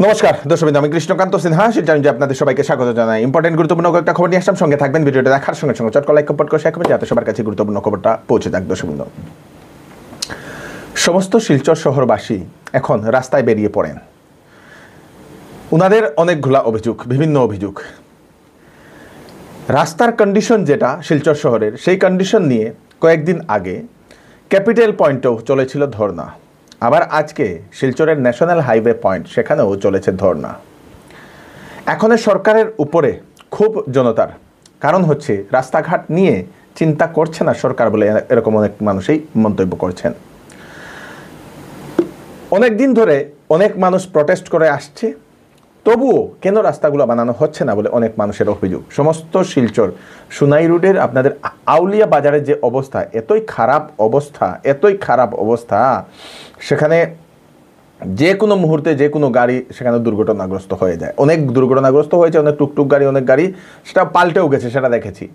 নমস্কার দর্শক, আমি কৃষ্ণকান্ত সিনহা চ্যানেলে আপনাদের সবাইকে স্বাগত জানাই। ইম্পর্টেন্ট গুরুত্বপূর্ণ একটা খবর নিয়ে আসলাম, সঙ্গে থাকবেন। ভিডিওটা দেখার সঙ্গে সঙ্গে চট করে লাইক কমেন্ট করে শেয়ার করবেন যাতে সবার কাছে গুরুত্বপূর্ণ খবরটা পৌঁছে যাক। দর্শক, সমস্ত শিলচর শহরবাসী এখন রাস্তায় বেরিয়ে পড়েন। ওনাদের অনেকগুলা অভিযোগ, বিভিন্ন অভিযোগ। রাস্তার কন্ডিশন যেটা শিলচর শহরের, সেই কন্ডিশন নিয়ে কয়েকদিন আগে ক্যাপিটাল পয়েন্টেও চলেছিল ধর্না। আবার আজকে শিলচরের ন্যাশনাল হাইওয়ে পয়েন্ট, সেখানেও চলেছে ধর্না। এখন সরকারের উপরে খুব জনতার, কারণ হচ্ছে রাস্তাঘাট নিয়ে চিন্তা করছে না সরকার বলে এরকম অনেক মানুষই মন্তব্য করছেন। অনেক দিন ধরে অনেক মানুষ প্রটেস্ট করে আসছে, তবুও কেন রাস্তাগুলো বানানো হচ্ছে না বলে অনেক মানুষের অভিযোগ। সমস্ত শিলচর সুনাই রোডের আপনাদের আউলিয়া বাজারের যে অবস্থা, এতই খারাপ অবস্থা, সেখানে যে কোনো মুহূর্তে যে কোনো গাড়ি সেখানে দুর্ঘটনাগ্রস্ত হয়ে যায়। অনেক দুর্ঘটনাগ্রস্ত হয়েছে, অনেক টুকটুক গাড়ি, অনেক গাড়ি সেটা পাল্টেও গেছে, সেটা দেখেছি।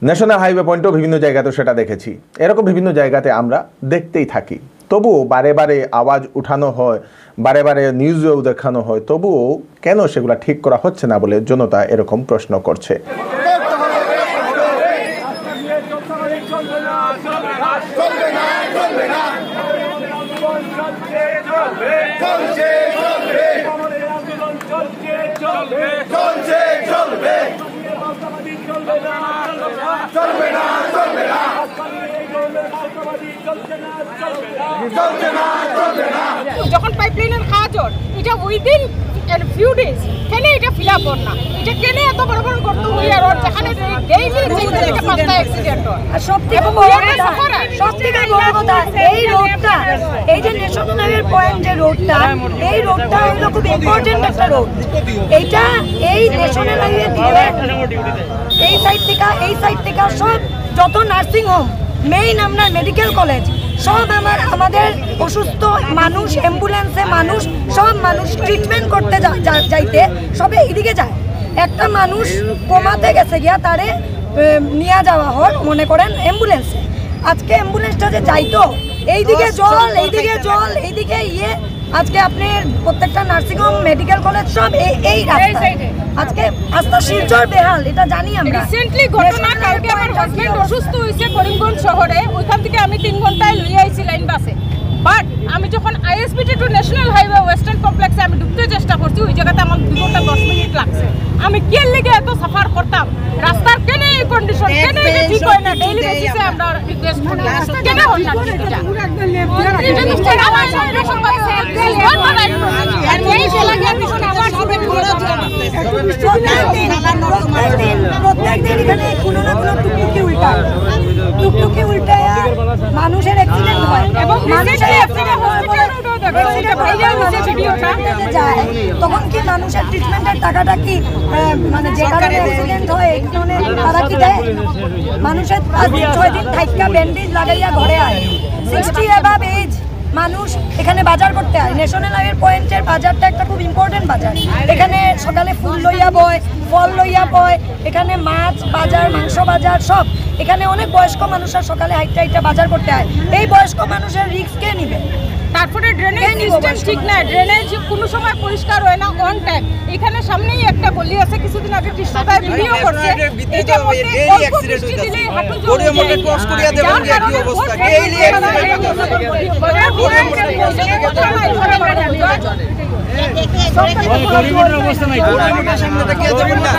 ন্যাশনাল হাইওয়ে পয়েন্টেও বিভিন্ন জায়গাতেও সেটা দেখেছি। এরকম বিভিন্ন জায়গাতে আমরা দেখতেই থাকি। তবুও বারে বারে আওয়াজ উঠানো হয়, বারে বারে নিউজেও দেখানো হয়, তবুও কেন সেগুলো ঠিক করা হচ্ছে না বলে জনতা এরকম প্রশ্ন করছে। যখন পাইপলাইনের কাজ হয়, এটা উইদিন ফিউ ডেজ কেন এটা ফিল আপ না, এটা কেন এত বড় বড় গর্ত হয়ে আর যেখানে ডেইলি 4 থেকে 5টা অ্যাক্সিডেন্ট হয়। আর সবথেকে বড় কথা এই রোডটা, এই যে ন্যাশনাল হাইওয়ে পয়েন্ট যে রোডটা, এই রোডটা হলো খুব ইম্পর্টেন্ট একটা রোড। এইটা এই ন্যাশনাল হাইওয়ে দিয়ে এই সাইড থেকে সব যত নার্সিং হোম, মেইন আমরা মেডিকেল কলেজ, সব আমাদের অসুস্থ মানুষ, অ্যাম্বুলেন্সে মানুষ, সব মানুষ ট্রিটমেন্ট করতে যাইতে সবে এইদিকে যায়। একটা মানুষ কোমাতে গেছে গিয়া, তারে নিয়ে যাওয়া হয় মনে করেন অ্যাম্বুলেন্সে। আজকে অ্যাম্বুলেন্সটা যে যাইতো এইদিকে জল, এইদিকে আজকে আপনি প্রত্যেকটা নার্সিংহোম, মেডিকেল কলেজ সব এই রাস্তায়। আজকে আস্তে শিলচর বেহাল, এটা জানি আমরা। রিসেন্টলি ঘটনা, কালকে আমার হাজবেন্ড অসুস্থ হয়েছে করিমগঞ্জ শহরে, ওইখান থেকে আমি 3 ঘন্টায় লইয়া আইছি লাইন বাসে। বাট আমি যখন ISBT to national highway western কমপ্লেক্সে আমি ঢুকতে চেষ্টা করছি, ওই জায়গাতে আমার 2 ঘন্টা 10 মিনিট লাগছে। আমি কি লেগে এত সাফার করতাম? রাস্তার কেন এই কন্ডিশন, কেন এটা ঠিক হয় না? ডেইলি বেসিসে আমরা রিকোয়েস্ট করি, কেন হয় না এটা? এটা তো স্টেট আমার রেশন পাচ্ছে, আর এই লাগে পিছনে আবার শুরু করে প্রত্যেকদিন এখানে কোনো না কোনো টুকটুকি উল্টায় মানুষের অ্যাক্সিডেন্ট হয়, এবং মানুষের অ্যাক্সিডেন্ট হয় যায়। তখন কি মানুষের ট্রিটমেন্টের টাকাটা কি মানে যে কারণে অ্যাক্সিডেন্ট হয় এই কারণে তারা কি দেয়? মানুষের 5-6 দিন থাইকা ব্যান্ডেজ লাগাইয়া ঘরে আয়। 60 অ্যাবাভ এজ মানুষ এখানে বাজার করতে হয়। ন্যাশনাল হাইওয়ে পয়েন্টের বাজারটা একটা খুব ইম্পর্টেন্ট বাজার। এখানে সকালে ফুল লইয়া বয়, ফল লইয়া বয়, এখানে মাছ বাজার, মাংস বাজার সব। এখানে অনেক বয়স্ক মানুষরা সকালে হাইটা বাজার করতে হয়। এই বয়স্ক মানুষের রিস্ক কে নিবে? তারপরে ড্রেনেজ সিস্টেম ঠিক না, ড্রেনেজ কোনো সময় পরিষ্কার হয় না অন টাইম। এখানে সামনেই একটা গলি আছে, কিছুদিন আগে কৃষ্ণদায় ভিডিও করছে, এটার মধ্যে অল্প বৃষ্টি দিলেই হাঁটু জল মধ্যে ক্রস করিয়া দেবেন যে কি অবস্থা, ডেইলি অ্যাক্সিডেন্ট অবস্থা নাই। গরিবের সামনে তাকিয়ে যাবেন না,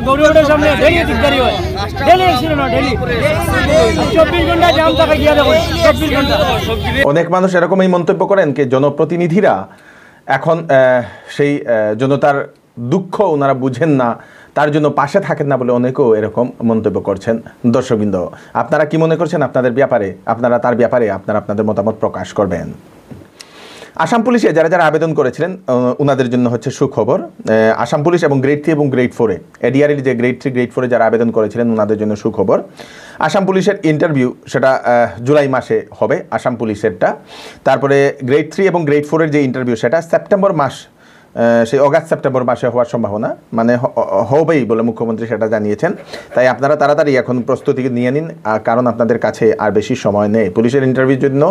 গরিবের সামনে ডেইলি দিকদারি হয়, ডেইলি অ্যাক্সিডেন্ট হয়, ডেইলি 24 ঘন্টা জাম থাকা গিয়া দেখো 24 ঘন্টা। অনেক মানুষ এরকমই মন্তব্য করেন যে জনপ্রতিনিধিরা এখন সেই জনতার দুঃখ ওনারা বুঝেন না, তার জন্য পাশে থাকেন না বলে অনেকেও এরকম মন্তব্য করছেন। দর্শকবৃন্দ, আপনারা কি মনে করছেন আপনাদের ব্যাপারে? আপনারা তার ব্যাপারে আপনাদের মতামত প্রকাশ করবেন। আসাম পুলিশে যারা আবেদন করেছিলেন ওনাদের জন্য হচ্ছে সুখবর। আসাম পুলিশ এবং গ্রেড 3 এবং গ্রেড 4-এ এডিআরএর যে গ্রেড 3 গ্রেড 4-এ যারা আবেদন করেছিলেন ওনাদের জন্য সুখবর। আসাম পুলিশের ইন্টারভিউ সেটা জুলাই মাসে হবে আসাম পুলিশেরটা। তারপরে গ্রেড 3 এবং গ্রেড 4-এর যে ইন্টারভিউ সেটা সেপ্টেম্বর মাস সেই অগাস্ট সেপ্টেম্বর মাসে হওয়ার সম্ভাবনা, মানে হবেই বলে মুখ্যমন্ত্রী সেটা জানিয়েছেন। তাই আপনারা তাড়াতাড়ি এখন প্রস্তুতি নিয়ে নিন, কারণ আপনাদের কাছে আর বেশি সময় নেই। পুলিশের ইন্টারভিউর জন্য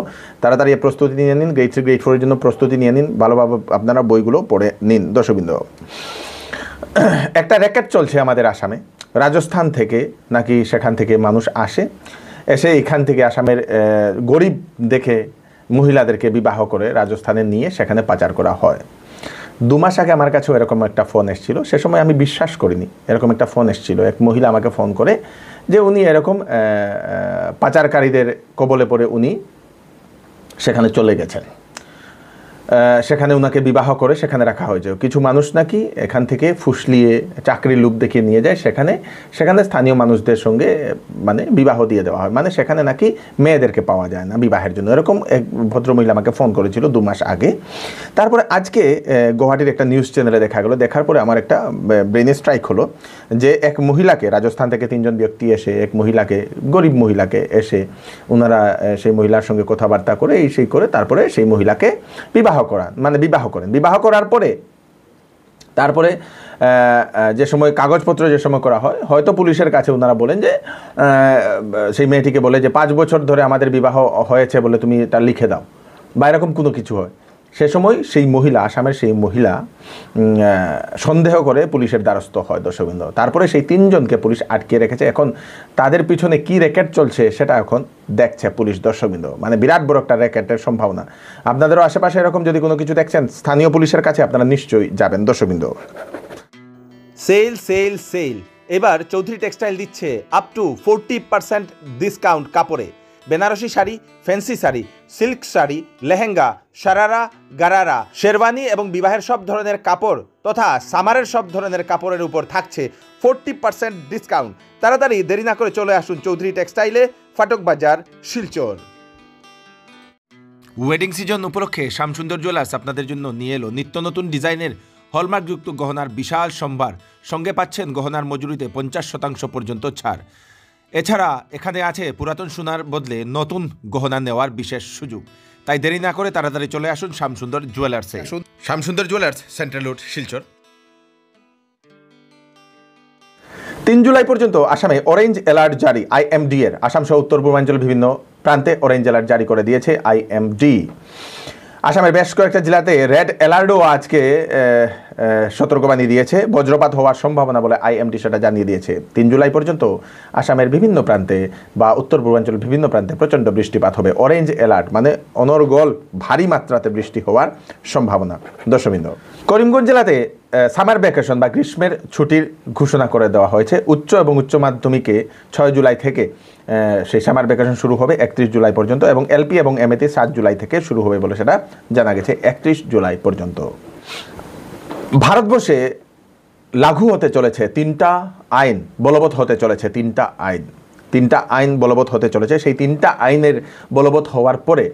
তাড়াতাড়ি প্রস্তুতি নিয়ে নিন, গ্রেড 3 গ্রেড 4 এর জন্য প্রস্তুতি নিয়ে নিন, ভালোভাবে আপনারা বইগুলো পড়ে নিন। দর্শকবৃন্দ, একটা র্যাকেট চলছে আমাদের আসামে, রাজস্থান থেকে নাকি সেখান থেকে মানুষ এসে এখান থেকে আসামের গরিব দেখে মহিলাদেরকে বিবাহ করে রাজস্থানে নিয়ে সেখানে পাচার করা হয়। 2 মাস আগে আমার কাছেও এরকম একটা ফোন এসেছিল, সে সময় আমি বিশ্বাস করিনি। এরকম একটা ফোন এসেছিল, এক মহিলা আমাকে ফোন করে যে উনি এরকম পাচারকারীদের কবলে পড়ে উনি সেখানে চলে গেছেন, সেখানে ওনাকে বিবাহ করে সেখানে রাখা হয়েছে। কিছু মানুষ নাকি এখান থেকে ফুসলিয়ে চাকরির লোভ দেখিয়ে নিয়ে যায়, সেখানে স্থানীয় মানুষদের সঙ্গে মানে বিবাহ দিয়ে দেওয়া হয়, মানে সেখানে নাকি মেয়েদেরকে পাওয়া যায় না বিবাহের জন্য। এরকম এক ভদ্রমহিলা আমাকে ফোন করেছিল 2 মাস আগে। তারপরে আজকে গুয়াহাটির একটা নিউজ চ্যানেলে দেখা গেলো, দেখার পরে আমার একটা ব্রেনে স্ট্রাইক হলো যে এক মহিলাকে, রাজস্থান থেকে 3 জন ব্যক্তি এসে এক মহিলাকে, গরিব মহিলাকে এসে ওনারা সেই মহিলার সঙ্গে কথাবার্তা করে এই সেই করে তারপরে সেই মহিলাকে বিবাহ করেন। বিবাহ করার পরে তারপরে যে সময় কাগজপত্র যে সময় করা হয়, হয়তো পুলিশের কাছে ওনারা বলেন যে সেই মেয়েটিকে বলে যে 5 বছর ধরে আমাদের বিবাহ হয়েছে বলে তুমি এটা লিখে দাও, বা এরকম কোনো কিছু হয়। সে সময় সেই মহিলা, আসামের সেই মহিলা সন্দেহ করে পুলিশের দ্বারস্থ হয়। দর্শকবৃন্দ, তারপরে সেই 3 জনকে পুলিশ আটকে রেখেছে। এখন তাদের পিছনে কি র্যাকেট চলছে সেটা এখন দেখছে পুলিশ। দর্শকবৃন্দ, মানে বিরাট বড় একটা র্যাকেটের সম্ভাবনা। আপনাদেরও আশেপাশে এরকম যদি কোনো কিছু দেখছেন স্থানীয় পুলিশের কাছে আপনারা নিশ্চয়ই যাবেন। দর্শকবৃন্দ, সেল এবার চৌধুরী টেক্সটাইল দিচ্ছে আপ টু 40% ডিসকাউন্ট কাপড়ে। বেনারসি শাড়ি, ফ্যান্সি শাড়ি, সিল্ক শাড়ি, লেহেঙ্গা, শারারা, গারারা, শেরওয়ানি এবং বিবাহের সব ধরনের কাপড় তথা সামারের সব ধরনের কাপড়ের উপর থাকছে 40% ডিসকাউন্ট। তাড়াতাড়ি দেরি না করে চলে আসুন চৌধুরী টেক্সটাইলে, ফাটক বাজার, শিলচর। ওয়েডিং সিজন উপলক্ষে শ্যামসুন্দর জুয়েলার্স আপনাদের জন্য নিয়ে এলো নিত্য নতুন ডিজাইনের হলমার্কযুক্ত গহনার বিশাল সম্ভার। সঙ্গে পাচ্ছেন গহনার মজুরিতে 50% পর্যন্ত ছাড়। এছাড়া এখানে আছে পুরাতন সোনার বদলে নতুন গহনা নেওয়ার বিশেষ সুযোগ। তাই দেরি না করে তাড়াতাড়ি চলে আসুন শ্যামসুন্দর জুয়েলার্সে। Shyamsundar jewellers, central road, Silchar. 3 জুলাই পর্যন্ত আসামে অরেঞ্জ অ্যালার্ট জারি IMD এর। আসাম সহ উত্তর পূর্বাঞ্চল বিভিন্ন প্রান্তে অরেঞ্জ অ্যালার্ট জারি করে দিয়েছে IMD। আসামের বেশ কয়েকটা জেলাতে রেড অ্যালার্টও আজকে সতর্কবাণী দিয়েছে, বজ্রপাত হওয়ার সম্ভাবনা বলে IMD সেটা জানিয়ে দিয়েছে। 3 জুলাই পর্যন্ত আসামের বিভিন্ন প্রান্তে বা উত্তর পূর্বাঞ্চল বিভিন্ন প্রান্তে প্রচণ্ড বৃষ্টিপাত হবে। অরেঞ্জ অ্যালার্ট মানে অনর্গল ভারী মাত্রাতে বৃষ্টি হওয়ার সম্ভাবনা। দর্শকবৃন্দ, করিমগঞ্জ জেলাতে সামার ভ্যাকেশন বা গ্রীষ্মের ছুটির ঘোষণা করে দেওয়া হয়েছে। উচ্চ এবং উচ্চ মাধ্যমিকে 6 জুলাই থেকে সেই সামার ভ্যাকেশন শুরু হবে 31 জুলাই পর্যন্ত, এবং LP এবং MA-তে 7 জুলাই থেকে শুরু হবে বলে সেটা জানা গেছে 31 জুলাই পর্যন্ত। ভারতবর্ষে লাগু হতে চলেছে 3টা আইন, বলবৎ হতে চলেছে 3টা আইন বলবৎ হতে চলেছে। সেই 3টা আইনের বলবৎ হওয়ার পরে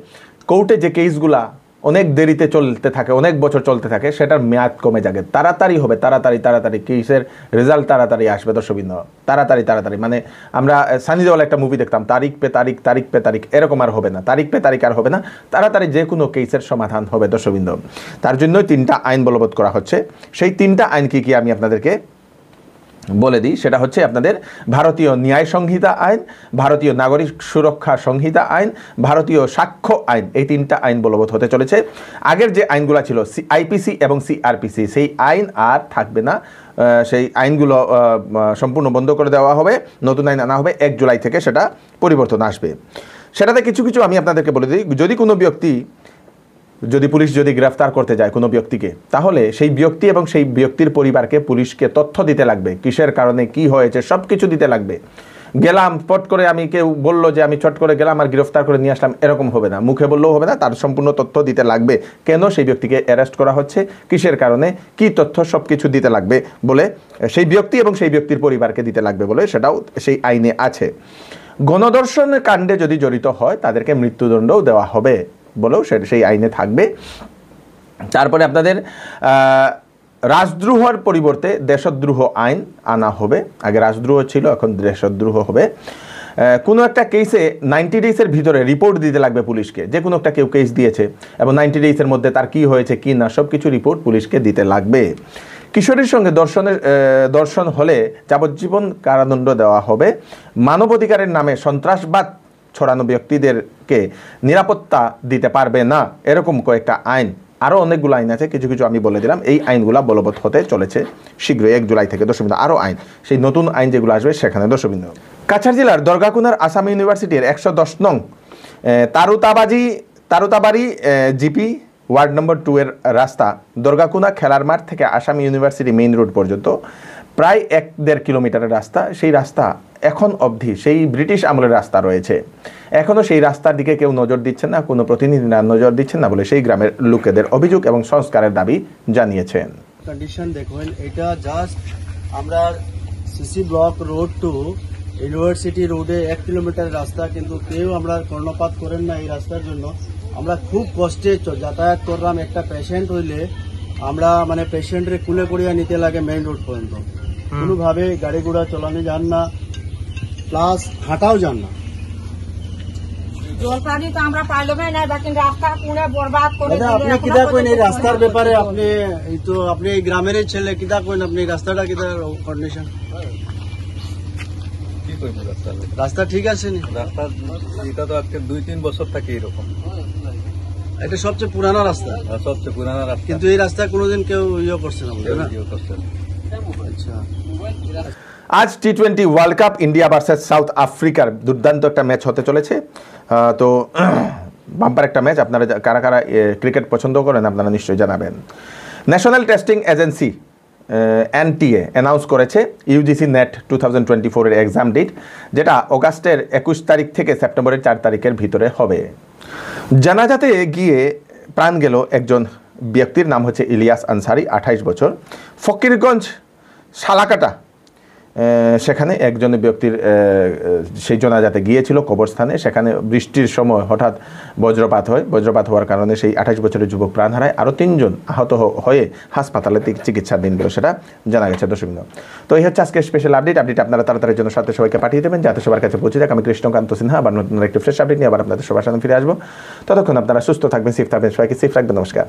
কোর্টে যে কেসগুলা অনেক দেরিতে চলতে থাকে, অনেক বছর চলতে থাকে, সেটার মেয়াদ কমে যাবে। তাড়াতাড়ি হবে, তাড়াতাড়ি কেসের রেজাল্ট তাড়াতাড়ি আসবে। দর্শকবৃন্দ, তাড়াতাড়ি মানে আমরা সানি দেওয়াল একটা মুভি দেখতাম, তারিখ পে তারিখ, এরকম আর হবে না, তারিখ পে তারিখ আর হবে না, তাড়াতাড়ি যে কোনো কেসের সমাধান হবে। দর্শকবৃন্দ, তার জন্যই 3টা আইন বলবৎ করা হচ্ছে। সেই 3টা আইন কি আমি আপনাদেরকে বলে দিই। সেটা হচ্ছে আপনাদের ভারতীয় ন্যায় সংহিতা আইন, ভারতীয় নাগরিক সুরক্ষা সংহিতা আইন, ভারতীয় সাক্ষ্য আইন। এই 3টা আইন বলবৎ হতে চলেছে। আগের যে আইনগুলো ছিল IPC এবং CRPC, সেই আইন আর থাকবে না। সেই আইনগুলো সম্পূর্ণ বন্ধ করে দেওয়া হবে, নতুন আইন আনা হবে 1 জুলাই থেকে, সেটা পরিবর্তন আসবে। সেটাতে কিছু আমি আপনাদেরকে বলে দিই। যদি কোনো ব্যক্তি, যদি পুলিশ গ্রেফতার করতে যায় কোনো ব্যক্তিকে, তাহলে সেই ব্যক্তি এবং সেই ব্যক্তির পরিবারকে পুলিশকে তথ্য দিতে লাগবে, কিসের কারণে কি হয়েছে সব কিছু দিতে লাগবে। গেলাম পট করে, আমি কেউ বললো যে আমি চট করে গেলাম আর গ্রেফতার করে নিয়ে আসলাম, এরকম হবে না। মুখে বললেও হবে না, তার সম্পূর্ণ তথ্য দিতে লাগবে। কেন সেই ব্যক্তিকে অ্যারেস্ট করা হচ্ছে, কিসের কারণে, কি তথ্য, সব কিছু দিতে লাগবে বলে সেই ব্যক্তি এবং সেই ব্যক্তির পরিবারকে দিতে লাগবে বলে সেটাও সেই আইনে আছে। গণধর্ষণের কাণ্ডে যদি জড়িত হয় তাদেরকে মৃত্যুদণ্ডও দেওয়া হবে বলেও সেই আইনে থাকবে। তারপরে আপনাদের রাজদ্রোহের পরিবর্তে দেশদ্রোহ আইন আনা হবে। আগে রাজদ্রোহ ছিল, এখন দেশদ্রোহ হবে। কোনো একটা কেসে 90 ডেজের ভিতরে রিপোর্ট দিতে লাগবে পুলিশকে, যে কোনো একটা কেউ কেস দিয়েছে এবং 90 ডেজের মধ্যে তার কি হয়েছে কি না সব কিছু রিপোর্ট পুলিশকে দিতে লাগবে। কিশোরীর সঙ্গে দর্শন হলে যাবজ্জীবন কারাদণ্ড দেওয়া হবে। মানবাধিকারের নামে সন্ত্রাসবাদ ছড়ানো ব্যক্তিদেরকে নিরাপত্তা দিতে পারবে না, এরকম কয়েকটা আইন, আরও অনেকগুলো আইন আছে, কিছু কিছু আমি বলে দিলাম। এই আইনগুলো বলবৎ হতে চলেছে শীঘ্রই 1 জুলাই থেকে। দর্শকবৃন্দ, আরও আইন, সেই নতুন আইন যেগুলো আসবে সেখানে। দর্শকবৃন্দ, কাছাড় জেলার দরগাকুনার আসাম ইউনিভার্সিটির 110 নং তারুতাবাড়ি জিপি ওয়ার্ড নম্বর 2 এর রাস্তা দরগাকুনা খেলার মাঠ থেকে আসাম ইউনিভার্সিটি মেইন রোড পর্যন্ত প্রায় 1-1.5 কিলোমিটারের রাস্তা। সেই রাস্তা এখন অবধি সেই ব্রিটিশ আমলের রাস্তা রয়েছে, এখনও সেই রাস্তার দিকে কেউ নজর দিচ্ছেন না, কোনো প্রতিনিধিরা নজর দিচ্ছেন না বলে সেই গ্রামের লোকেদের অভিযোগ এবং সংস্কারের দাবি জানিয়েছেন। কন্ডিশন দেখুন, এটা জাস্ট আমরা CC block road two university রোডে 1 কিলোমিটার রাস্তা, কিন্তু কেউ আমরা কর্ণপাত করেন না এই রাস্তার জন্য। আমরা খুব কষ্টে যাতায়াত করলাম। একটা পেশেন্ট হইলে আমরা মানে পেশেন্টরে কুলে করিয়া নিতে লাগে মেইন রোড পর্যন্ত, কোনোভাবে গাড়ি ঘোড়া চালানো যান না, প্লাস হাঁটাও যান না। জলপানি তো আমরা পাইলামই না, বাকি রাস্তা পুরো বরবাদ করে দাদা আপনি কিদা কইন এই রাস্তার ব্যাপারে? আপনি এই তো আপনি এই গ্রামের ছেলে, কিদা কইন আপনি রাস্তাটা কিদা কন্ডিশন? কি কইব রাস্তা ঠিক আছে নি? রাস্তা এটা তো আজকে 2-3 বছর থেকে এরকম, এটা সবচেয়ে পুরানো রাস্তা, সবচেয়ে পুরানা রাস্তা, কিন্তু এই রাস্তা কোনোদিন কেউ ইয়ে করছে না, বুঝলেন না? কেউ করছে না। আচ্ছা, আজ T20 world cup India versus south আফ্রিকার দুর্দান্ত একটা ম্যাচ হতে চলেছে। তো বাম্পার একটা ম্যাচ। আপনারা কারা কারা ক্রিকেট পছন্দ করেন আপনারা নিশ্চয়ই জানাবেন। National testing agency NTA announce করেছে ইউজিসি নেট 2024 এর এক্সাম ডেট, যেটা অগাস্টের 21 তারিখ থেকে সেপ্টেম্বরের 4 তারিখের ভিতরে হবে। জানাজাতে গিয়ে প্রাণ গেল একজন ব্যক্তির নাম হচ্ছে ইলিয়াস আনসারি, 28 বছর, ফকিরগঞ্জ শালাকাটা সেখানে একজন ব্যক্তির সেই জানাজাতে গিয়েছিল কবরস্থানে। সেখানে বৃষ্টির সময় হঠাৎ বজ্রপাত হয়, বজ্রপাত হওয়ার কারণে সেই 28 বছরের যুবক প্রাণ হারায়, আরও 3 জন আহত হয়ে হাসপাতালে চিকিৎসাধীন গেল, সেটা জানা গেছে। দর্শকবৃন্দ, তো এই হচ্ছে আজকে স্পেশাল আপডেট আপনারা তাড়াতাড়ির জন্য সাথে সবাইকে পাঠিয়ে দেবেন যাতে সবার কাছে পৌঁছে যাক। আমি কৃষ্ণকান্ত সিনহা আবার নতুন একটি ফ্রেশ আপডেট নিয়ে আবার আপনাদের সবার সামনে ফিরে আসবো। ততক্ষণ আপনারা সুস্থ থাকবেন, সেফ থাকবেন, সবাইকে সেফ রাখবেন। নমস্কার।